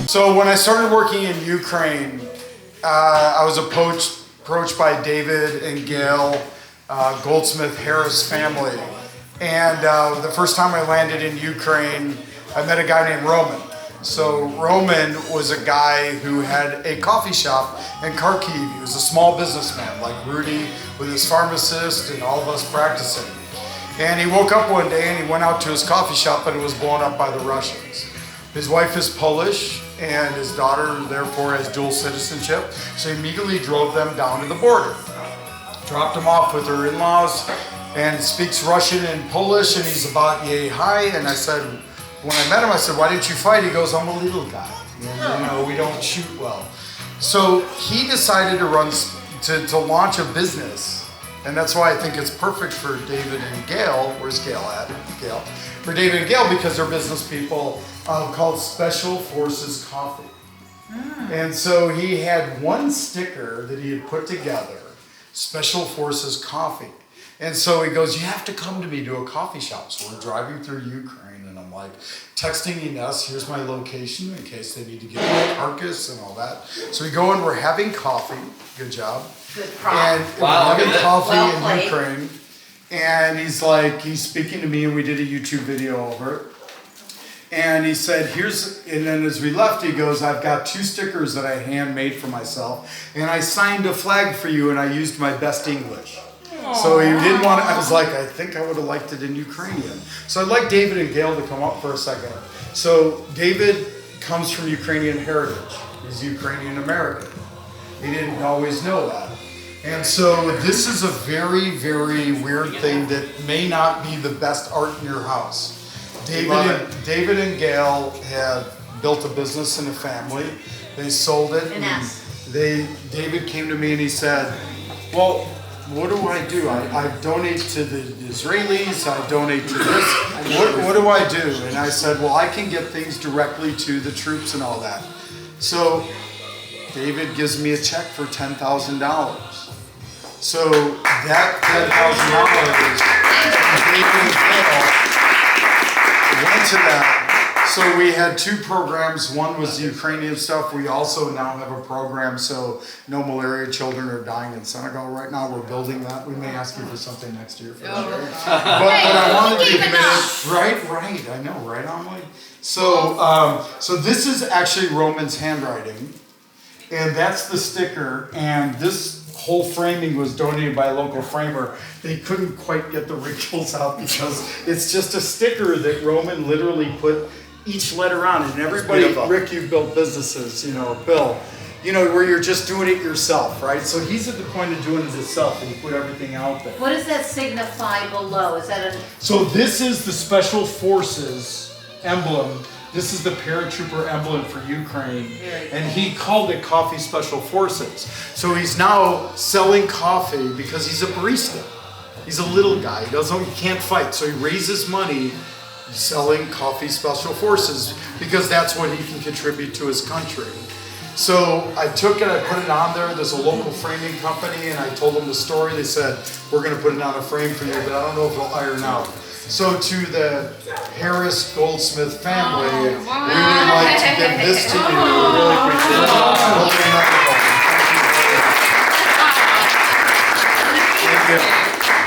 So when I started working in Ukraine, I was approached by David and Gayle Goldsmith-Harris family. And the first time I landed in Ukraine, I met a guy named Roman. So Roman was a guy who had a coffee shop in Kharkiv. He was a small businessman, like Rudy with his pharmacist and all of us practicing. And he woke up one day and he went out to his coffee shop and it was blown up by the Russians. His wife is Polish and his daughter therefore has dual citizenship. So he immediately drove them down to the border, dropped them off with her in-laws, and speaks Russian and Polish, and he's about yay high. And I said, when I met him, I said, why didn't you fight? He goes, I'm a little guy. And, we don't shoot well. So he decided to launch a business. And that's why I think it's perfect for David and Gayle. Where's Gayle at? Gayle. For David and Gayle, because they're business people, called Special Forces Coffee. And so he had one sticker that he had put together, Special Forces Coffee. And so he goes, you have to come to me to a coffee shop. So we're driving through Ukraine and I'm like texting Ines, here's my location in case they need to get my carcass and all that. So we go in, we're having coffee. Good job. Good prop. And we're having coffee well in Ukraine. And he's speaking to me and we did a YouTube video over it. And he said, and then as we left, he goes, I've got 2 stickers that I handmade for myself. And I signed a flag for you and I used my best English. So he didn't want it. I was like, I think I would have liked it in Ukrainian. So I'd like David and Gayle to come up for a second. So David comes from Ukrainian heritage. He's Ukrainian American. He didn't always know that. And so this is a very, very weird thing that may not be the best art in your house. David and Gayle have built a business and a family. They sold it. David came to me and he said, well, what do I do? I donate to the Israelis, I donate to this. What do I do? And I said, well, I can get things directly to the troops and all that. So David gives me a check for $10,000. So that $10,000 went to that. So we had 2 programs. One was the Ukrainian stuff. We also now have a program so no malaria children are dying in Senegal right now. We're building that. We may ask you for something next year for that. But I wanted to admit, right. I know, right, Amelie? So this is actually Roman's handwriting, and that's the sticker. And this whole framing was donated by a local framer. They couldn't quite get the wrinkles out because it's just a sticker that Roman literally put each letter on. And everybody, Rick, you've built businesses, Bill, where you're just doing it yourself, right? So he's at the point of doing it himself and he put everything out there. What does that signify below? Is that So this is the Special Forces emblem. This is the paratrooper emblem for Ukraine. And he called it Coffee Special Forces. So he's now selling coffee because he's a barista. He's a little guy. He can't fight. So he raises money selling Coffee Special Forces because that's what he can contribute to his country. So I took it, I put it on there. There's a local framing company and I told them the story. They said, we're going to put it on a frame for you, but I don't know if it'll iron out. So to the Harris Goldsmith family, we would like to give this to you. We really appreciate it.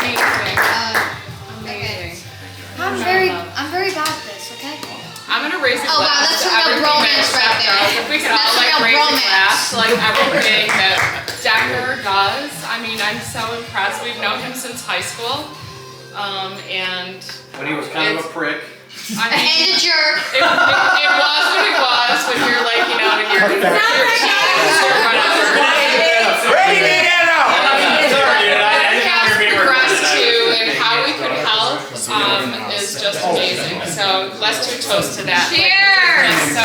Thank you. I'm very bad at this, okay? I'm gonna raise a glass. Oh wow, that's a real bromance right there. If we could all raise a glass to everything that Decker does. I mean, I'm so impressed. We've known him since high school. And when he was kind of a prick. I mean, and a jerk. It was what it was when you're when you're how we could help is just amazing. So let's do a toast to that. Cheers! So